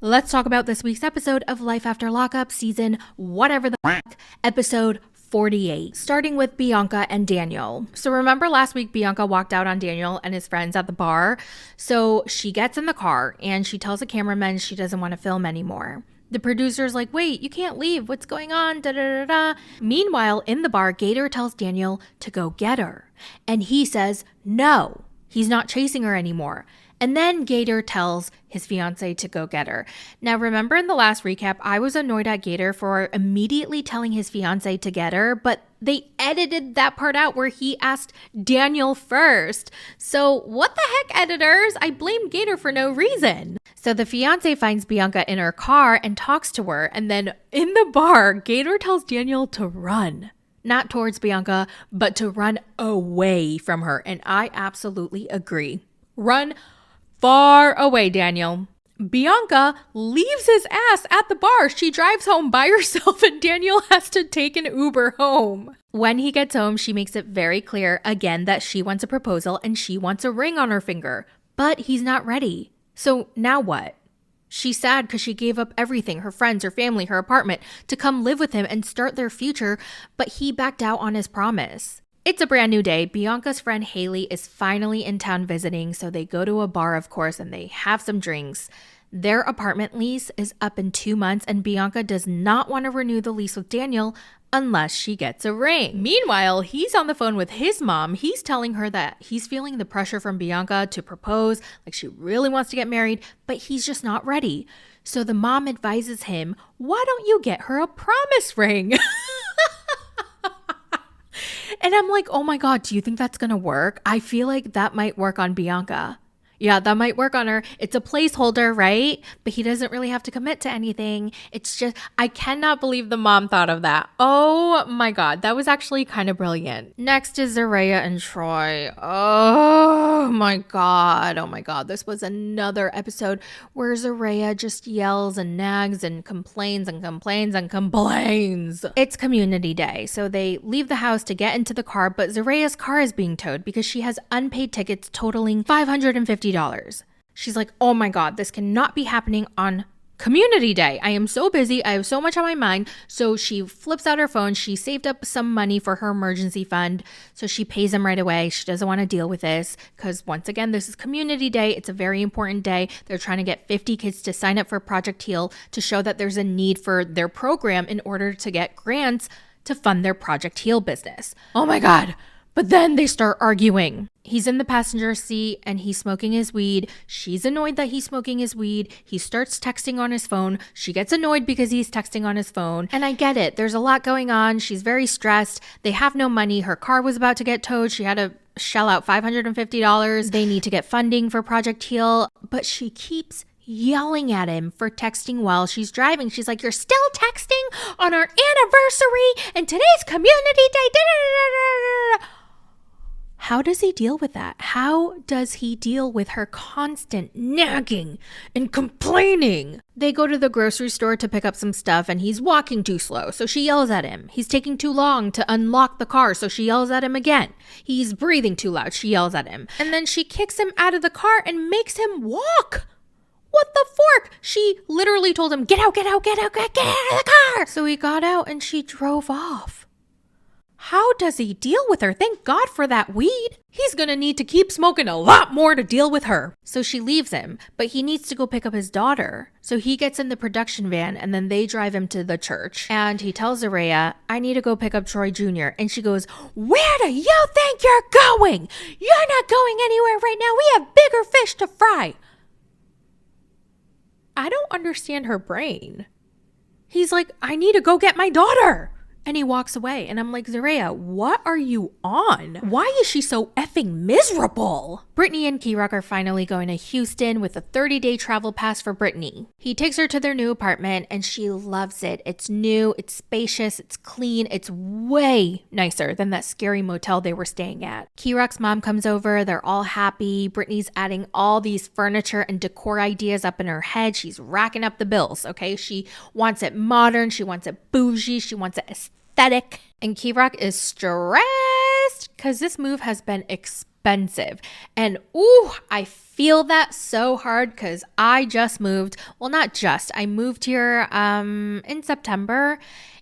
Let's talk about this week's episode of Life After Lockup, season whatever the fuck, episode 48, starting with Bianca and Daniel. So remember last week, Bianca walked out on Daniel and his friends at the bar. So she gets in the car and she tells the cameraman she doesn't want to film anymore. The producer's like, wait, you can't leave. What's going on? Da, da, da, da. Meanwhile, in the bar, Gator tells Daniel to go get her. And he says, no, he's not chasing her anymore. And then Gator tells his fiance to go get her. Now, remember in the last recap, I was annoyed at Gator for immediately telling his fiance to get her, but they edited that part out where he asked Daniel first. So what the heck, editors? I blamed Gator for no reason. So the fiance finds Bianca in her car and talks to her. And then in the bar, Gator tells Daniel to run. Not towards Bianca, but to run away from her. And I absolutely agree. Run far away, Daniel. Bianca leaves his ass at the bar. She drives home by herself and Daniel has to take an Uber home. When he gets home, she makes it very clear again that she wants a proposal and she wants a ring on her finger. But he's not ready. So now what? She's sad because she gave up everything, her friends, her family, her apartment, to come live with him and start their future, but he backed out on his promise. It's a brand new day. Bianca's friend Haley is finally in town visiting, so they go to a bar, of course, and they have some drinks. Their apartment lease is up in 2 months, and Bianca does not want to renew the lease with Daniel unless she gets a ring. Meanwhile, he's on the phone with his mom. He's telling her that he's feeling the pressure from Bianca to propose, like she really wants to get married, but he's just not ready. So the mom advises him, why don't you get her a promise ring? And I'm like, oh my God, do you think that's going to work? I feel like that might work on Bianca. Yeah, that might work on her. It's a placeholder, right? But he doesn't really have to commit to anything. It's just, I cannot believe the mom thought of that. Oh my God, that was actually kind of brilliant. Next is Zaraya and Troy. Oh my God. Oh my God. This was another episode where Zaraya just yells and nags and complains and complains and complains. It's community day, so they leave the house to get into the car, but Zaraya's car is being towed because she has unpaid tickets totaling $550. She's like, oh my God, this cannot be happening on community day. I am so busy. I have so much on my mind. So she flips out her phone. She saved up some money for her emergency fund. So she pays him right away. She doesn't want to deal with this because once again, this is community day. It's a very important day. They're trying to get 50 kids to sign up for Project Heal to show that there's a need for their program in order to get grants to fund their Project Heal business. Oh my God. But then they start arguing. He's in the passenger seat and he's smoking his weed. She's annoyed that he's smoking his weed. He starts texting on his phone. She gets annoyed because he's texting on his phone. And I get it. There's a lot going on. She's very stressed. They have no money. Her car was about to get towed. She had to shell out $550. They need to get funding for Project Heal. But she keeps yelling at him for texting while she's driving. She's like, you're still texting on our anniversary and today's community day. How does he deal with that? How does he deal with her constant nagging and complaining? They go to the grocery store to pick up some stuff and he's walking too slow, so she yells at him. He's taking too long to unlock the car, so she yells at him again. He's breathing too loud, she yells at him. And then she kicks him out of the car and makes him walk. What the fork? She literally told him, get out, get out, get out, get out of the car. So he got out and she drove off. How does he deal with her? Thank God for that weed. He's gonna need to keep smoking a lot more to deal with her. So she leaves him, but he needs to go pick up his daughter. So he gets in the production van and then they drive him to the church. And he tells Zaraya, I need to go pick up Troy Jr. And she goes, where do you think you're going? You're not going anywhere right now. We have bigger fish to fry. I don't understand her brain. He's like, I need to go get my daughter. And he walks away. And I'm like, Zaraya, what are you on? Why is she so effing miserable? Brittany and Keyrock are finally going to Houston with a 30-day travel pass for Brittany. He takes her to their new apartment and she loves it. It's new, it's spacious, it's clean, it's way nicer than that scary motel they were staying at. Keyrock's mom comes over, they're all happy. Brittany's adding all these furniture and decor ideas up in her head. She's racking up the bills, okay? She wants it modern, she wants it bougie, she wants it aesthetic. And Keyrock is stressed because this move has been expensive expensive. And ooh, I feel that so hard because I just moved. Well, not just. I moved here in September.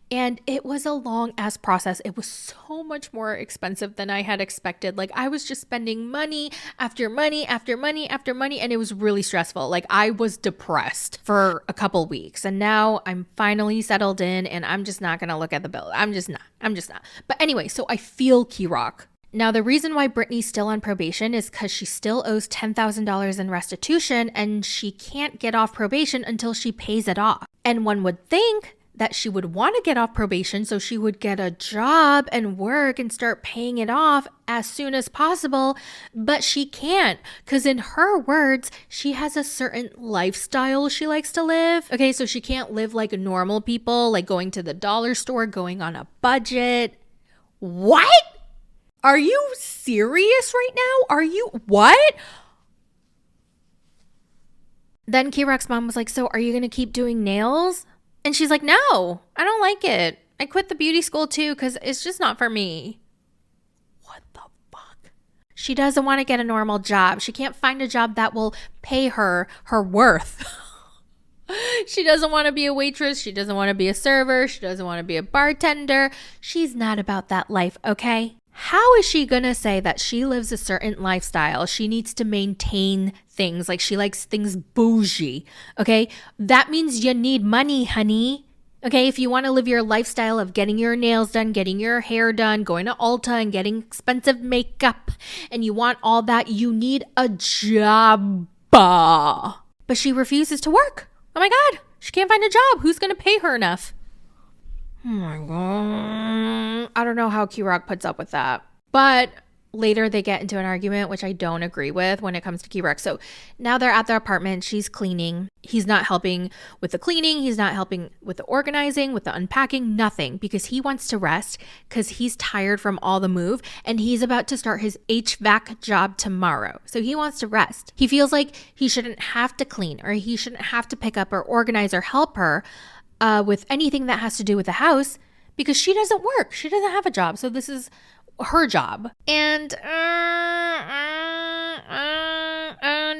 And it was a long ass process. It was so much more expensive than I had expected. Like I was just spending money after money after money after money. And it was really stressful. Like I was depressed for a couple weeks. And now I'm finally settled in and I'm just not going to look at the bill. I'm just not. But anyway, so I feel Key Rock. Now, the reason why Brittany's still on probation is because she still owes $10,000 in restitution and she can't get off probation until she pays it off. And one would think that she would want to get off probation so she would get a job and work and start paying it off as soon as possible, but she can't because in her words, she has a certain lifestyle she likes to live. Okay, so she can't live like normal people, like going to the dollar store, going on a budget. What? Are you serious right now? Are you what? Then K-Rock's mom was like, so are you going to keep doing nails? And she's like, no, I don't like it. I quit the beauty school too because it's just not for me. What the fuck? She doesn't want to get a normal job. She can't find a job that will pay her worth. She doesn't want to be a waitress. She doesn't want to be a server. She doesn't want to be a bartender. She's not about that life, okay? How is she going to say that she lives a certain lifestyle? She needs to maintain things like she likes things bougie, okay? That means you need money, honey. Okay, if you want to live your lifestyle of getting your nails done, getting your hair done, going to Ulta and getting expensive makeup, and you want all that, you need a job. But she refuses to work. Oh my God, she can't find a job. Who's going to pay her enough? Oh my God. I don't know how Key-Rock puts up with that. But later they get into an argument, which I don't agree with when it comes to Key-Rock. So now they're at their apartment. She's cleaning. He's not helping with the cleaning. He's not helping with the organizing, with the unpacking, nothing. Because he wants to rest because he's tired from all the move. And he's about to start his HVAC job tomorrow. So he wants to rest. He feels like he shouldn't have to clean or he shouldn't have to pick up or organize or help her with anything that has to do with the house because she doesn't work. She doesn't have a job. So this is her job. And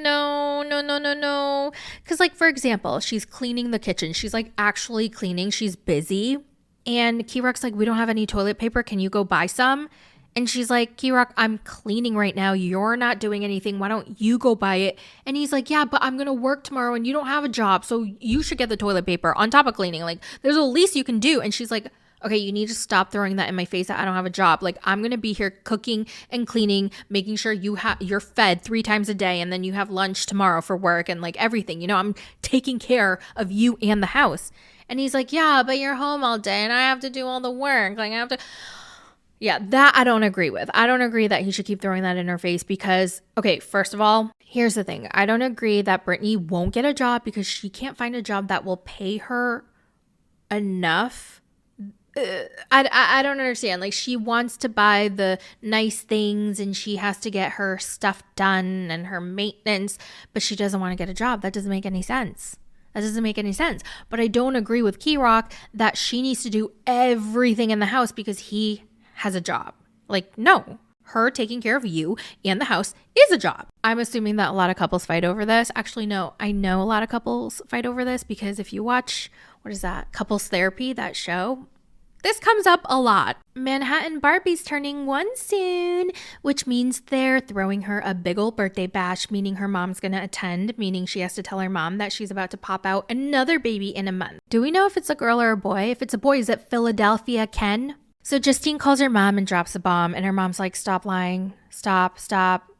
no. Because like, for example, she's cleaning the kitchen. She's like actually cleaning. She's busy. And Key-Rock's like, we don't have any toilet paper. Can you go buy some? And she's like, Key-Rock, I'm cleaning right now. You're not doing anything. Why don't you go buy it? And he's like, yeah, but I'm going to work tomorrow and you don't have a job. So you should get the toilet paper on top of cleaning. Like, there's the least you can do. And she's like, okay, you need to stop throwing that in my face that I don't have a job. Like, I'm going to be here cooking and cleaning, making sure you're fed 3 times a day. And then you have lunch tomorrow for work and like everything. You know, I'm taking care of you and the house. And he's like, yeah, but you're home all day and I have to do all the work. Like, I have to... Yeah, that I don't agree with. I don't agree that he should keep throwing that in her face because, okay, first of all, here's the thing. I don't agree that Brittany won't get a job because she can't find a job that will pay her enough. I don't understand. Like, she wants to buy the nice things and she has to get her stuff done and her maintenance, but she doesn't want to get a job. That doesn't make any sense. But I don't agree with Key-Rock that she needs to do everything in the house because he has a job. Like, no, her taking care of you and the house is a job. I'm assuming that a lot of couples fight over this. Actually, no, I know a lot of couples fight over this because if you watch, what is that? Couples Therapy, that show, this comes up a lot. Manhattan Barbie's turning 1 soon, which means they're throwing her a big old birthday bash, meaning her mom's gonna attend, meaning she has to tell her mom that she's about to pop out another baby in a month. Do we know if it's a girl or a boy? If it's a boy, is it Philadelphia Ken? So Justine calls her mom and drops a bomb and her mom's like, stop lying, stop,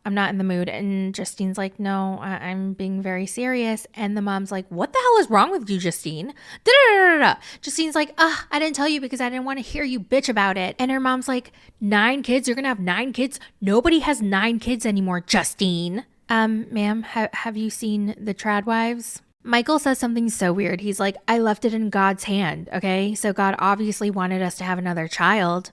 I'm not in the mood. And Justine's like, no, I'm being very serious. And the mom's like, what the hell is wrong with you, Justine? Da-da-da-da-da. Justine's like, I didn't tell you because I didn't want to hear you bitch about it. And her mom's like, 9 kids? You're going to have 9 kids? Nobody has 9 kids anymore, Justine. Ma'am, have you seen the Trad Wives? Michael says something so weird. He's like, I left it in God's hand, okay? So God obviously wanted us to have another child.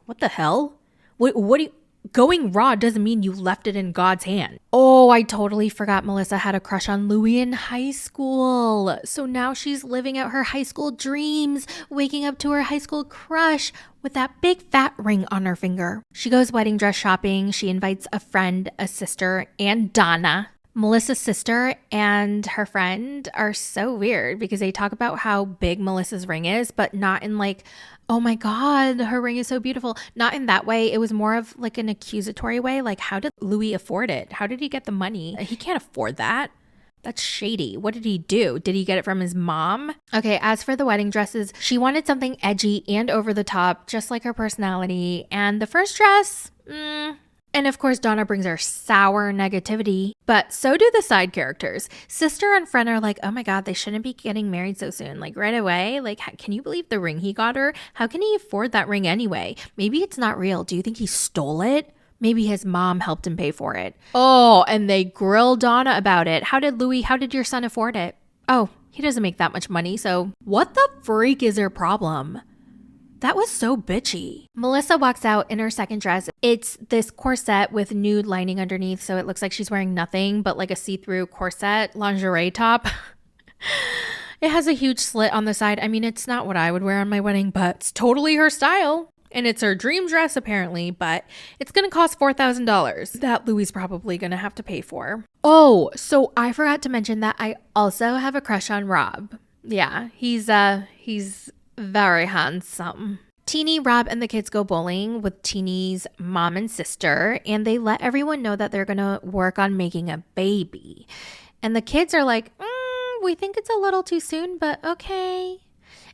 What the hell? What do you... going raw doesn't mean you left it in God's hand. Oh, I totally forgot Melissa had a crush on Louis in high school. So now she's living out her high school dreams, waking up to her high school crush with that big fat ring on her finger. She goes wedding dress shopping. She invites a friend, a sister, and Donna. Melissa's sister and her friend are so weird because they talk about how big Melissa's ring is, but not in like, oh my God, her ring is so beautiful. Not in that way. It was more of like an accusatory way. Like, how did Louis afford it? How did he get the money? He can't afford that. That's shady. What did he do? Did he get it from his mom? Okay, as for the wedding dresses, she wanted something edgy and over the top, just like her personality. And the first dress, And of course, Donna brings her sour negativity, but so do the side characters. Sister and friend are like, oh my God, they shouldn't be getting married so soon. Like right away, like, can you believe the ring he got her? How can he afford that ring anyway? Maybe it's not real. Do you think he stole it? Maybe his mom helped him pay for it. Oh, and they grill Donna about it. How did your son afford it? Oh, he doesn't make that much money, so what the freak is her problem? That was so bitchy. Melissa walks out in her second dress. It's this corset with nude lining underneath, so it looks like she's wearing nothing but like a see-through corset lingerie top. It has a huge slit on the side. I mean, it's not what I would wear on my wedding, but it's totally her style. And it's her dream dress, apparently, but it's going to cost $4,000 that Louis probably going to have to pay for. Oh, so I forgot to mention that I also have a crush on Rob. Yeah, he's very handsome. Teeny, Rob, and the kids go bowling with Teeny's mom and sister, and they let everyone know that they're going to work on making a baby. And the kids are like, we think it's a little too soon, but okay.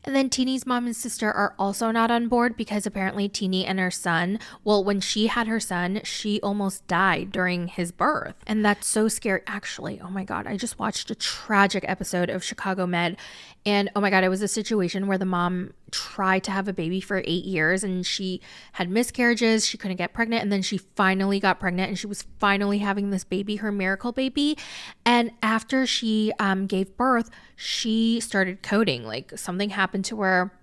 And then Teeny's mom and sister are also not on board because apparently Teeny and her son, well, when she had her son, she almost died during his birth. And that's so scary. Actually, oh my God, I just watched a tragic episode of Chicago Med. And oh my God, it was a situation where the mom tried to have a baby for 8 years and she had miscarriages. She couldn't get pregnant. And then she finally got pregnant and she was finally having this baby, her miracle baby. And after she gave birth, she started coding. Like something happened to her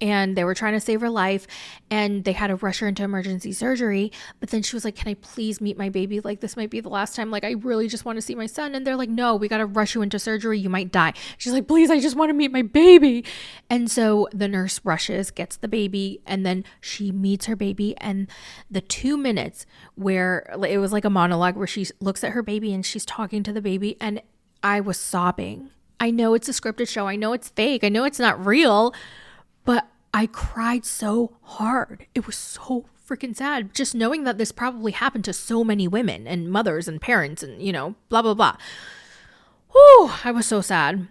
and they were trying to save her life and they had to rush her into emergency surgery. But then she was like, can I please meet my baby? Like, this might be the last time. Like, I really just want to see my son. And they're like, no, we got to rush you into surgery. You might die. She's like, please, I just want to meet my baby. And so the nurse rushes, gets the baby, and then she meets her baby. And the 2 minutes where it was like a monologue where she looks at her baby and she's talking to the baby, and I was sobbing. I know it's a scripted show. I know it's fake. I know it's not real, but I cried so hard. It was so freaking sad. Just knowing that this probably happened to so many women and mothers and parents and, blah, blah, blah. Whew, I was so sad.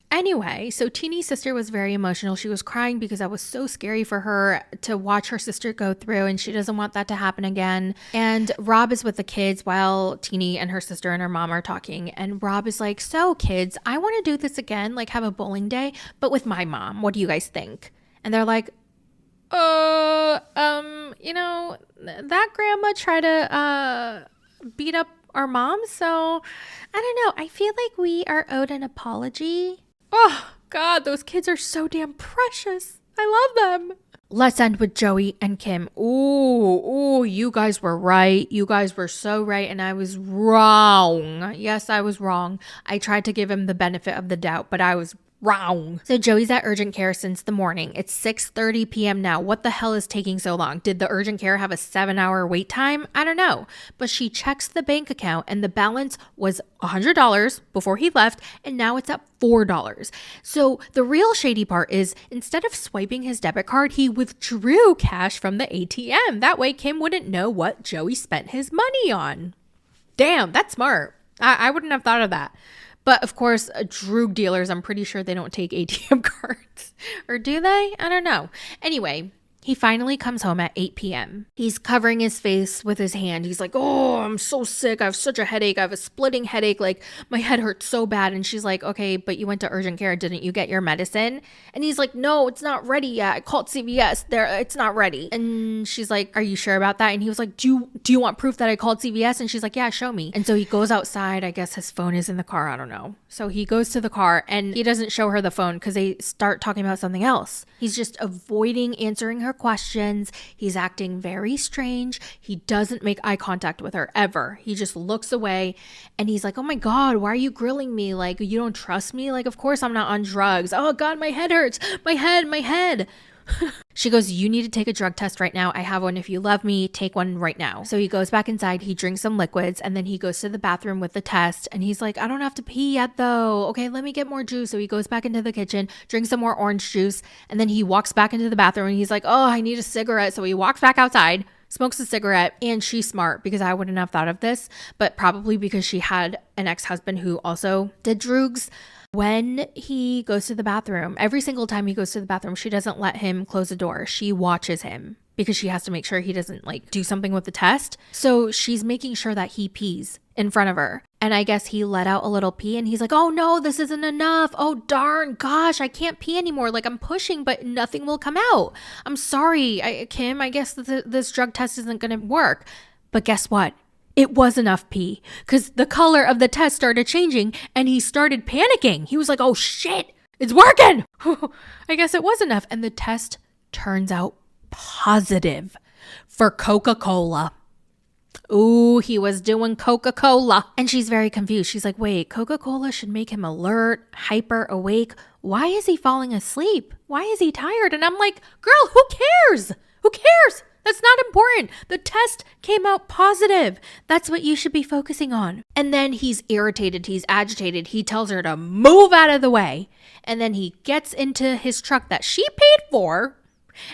Anyway, so Teeny's sister was very emotional. She was crying because that was so scary for her to watch her sister go through, and she doesn't want that to happen again. And Rob is with the kids while Teeny and her sister and her mom are talking. And Rob is like, so kids, I want to do this again, like have a bowling day, but with my mom. What do you guys think? And they're like, that grandma tried to beat up our mom, so I don't know. I feel like we are owed an apology. Oh, God, those kids are so damn precious. I love them. Let's end with Joey and Kim. Ooh, you guys were right. You guys were so right, and I was wrong. Yes, I was wrong. I tried to give him the benefit of the doubt, but I was wrong. So Joey's at urgent care since the morning. It's 6:30 p.m. now. What the hell is taking so long? Did the urgent care have a 7-hour wait time? I don't know. But she checks the bank account and the balance was $100 before he left, and now it's at $4. So the real shady part is instead of swiping his debit card, he withdrew cash from the ATM. That way Kim wouldn't know what Joey spent his money on. Damn, that's smart. I wouldn't have thought of that. But of course, drug dealers, I'm pretty sure they don't take ATM cards. Or do they? I don't know. Anyway, he finally comes home at 8 p.m. He's covering his face with his hand. He's like, oh, I'm so sick. I have such a headache. I have a splitting headache. Like, my head hurts so bad. And she's like, okay, but you went to urgent care. Didn't you get your medicine? And he's like, no, it's not ready yet. I called CVS. It's not ready. And she's like, are you sure about that? And he was like, do you want proof that I called CVS? And she's like, yeah, show me. And so he goes outside. I guess his phone is in the car. I don't know. So he goes to the car and he doesn't show her the phone because they start talking about something else. He's just avoiding answering her questions. He's acting very strange. He doesn't make eye contact with her ever. He just looks away and he's like, oh my God, why are you grilling me? Like, you don't trust me? Like, of course I'm not on drugs. Oh God, my head hurts. My head. She goes, you need to take a drug test right now. I have one. If you love me, take one right now. So he goes back inside, he drinks some liquids, and then he goes to the bathroom with the test. And he's like, I don't have to pee yet though. Okay, let me get more juice. So he goes back into the kitchen, drinks some more orange juice, and then he walks back into the bathroom and he's like, oh, I need a cigarette. So he walks back outside, smokes a cigarette, and she's smart because I wouldn't have thought of this, but probably because she had an ex-husband who also did drugs. When he goes to the bathroom, every single time he goes to the bathroom, she doesn't let him close the door. She watches him because she has to make sure he doesn't like do something with the test. So she's making sure that he pees in front of her. And I guess he let out a little pee and he's like, oh no, this isn't enough. Oh darn, gosh, I can't pee anymore. Like I'm pushing, but nothing will come out. I'm sorry, Kim, I guess this drug test isn't going to work. But guess what? It was enough pee because the color of the test started changing and he started panicking. He was like, oh shit, it's working. I guess it was enough. And the test turns out positive for Coca-Cola. Ooh, he was doing Coca-Cola. And she's very confused. She's like, wait, Coca-Cola should make him alert, hyper, awake. Why is he falling asleep? Why is he tired? And I'm like, girl, who cares? Who cares? That's not important. The test came out positive. That's what you should be focusing on. And then he's irritated. He's agitated. He tells her to move out of the way. And then he gets into his truck that she paid for.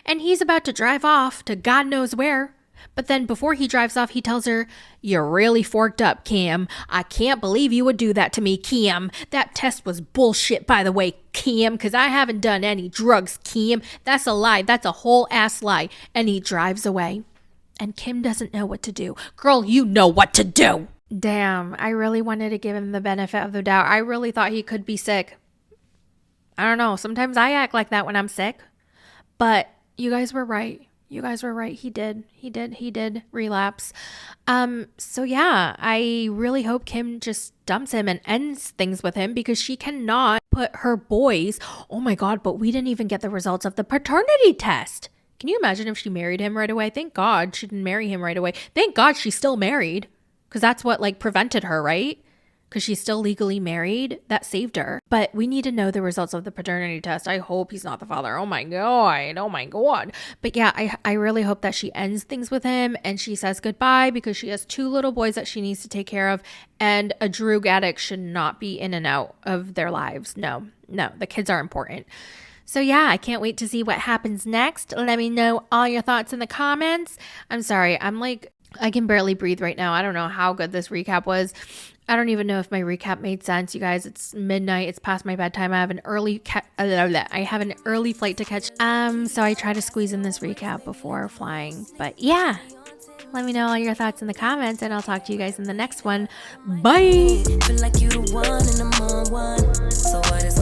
And he's about to drive off to God knows where. But then before he drives off, he tells her, you're really forked up, Kim. I can't believe you would do that to me, Kim. That test was bullshit, by the way, Kim, because I haven't done any drugs, Kim. That's a lie. That's a whole ass lie. And he drives away. And Kim doesn't know what to do. Girl, you know what to do. Damn, I really wanted to give him the benefit of the doubt. I really thought he could be sick. I don't know. Sometimes I act like that when I'm sick. But you guys were right. You guys were right. He did relapse. So yeah, I really hope Kim just dumps him and ends things with him because she cannot put her boys. Oh my God, but we didn't even get the results of the paternity test. Can you imagine if she married him right away? Thank God she didn't marry him right away. Thank God she's still married because that's what like prevented her, right? Because she's still legally married. That saved her. But we need to know the results of the paternity test. I hope he's not the father. Oh my God. But yeah, I really hope that she ends things with him and she says goodbye because she has 2 little boys that she needs to take care of. And a drug addict should not be in and out of their lives. No, the kids are important. So yeah, I can't wait to see what happens next. Let me know all your thoughts in the comments. I'm sorry. I can barely breathe right now. I don't know how good this recap was. I don't even know if my recap made sense, you guys. It's midnight. It's past my bedtime. I have an early flight to catch. So I try to squeeze in this recap before flying. But yeah, let me know all your thoughts in the comments, and I'll talk to you guys in the next one. Bye. Feel like you the one and I'm on one. So what is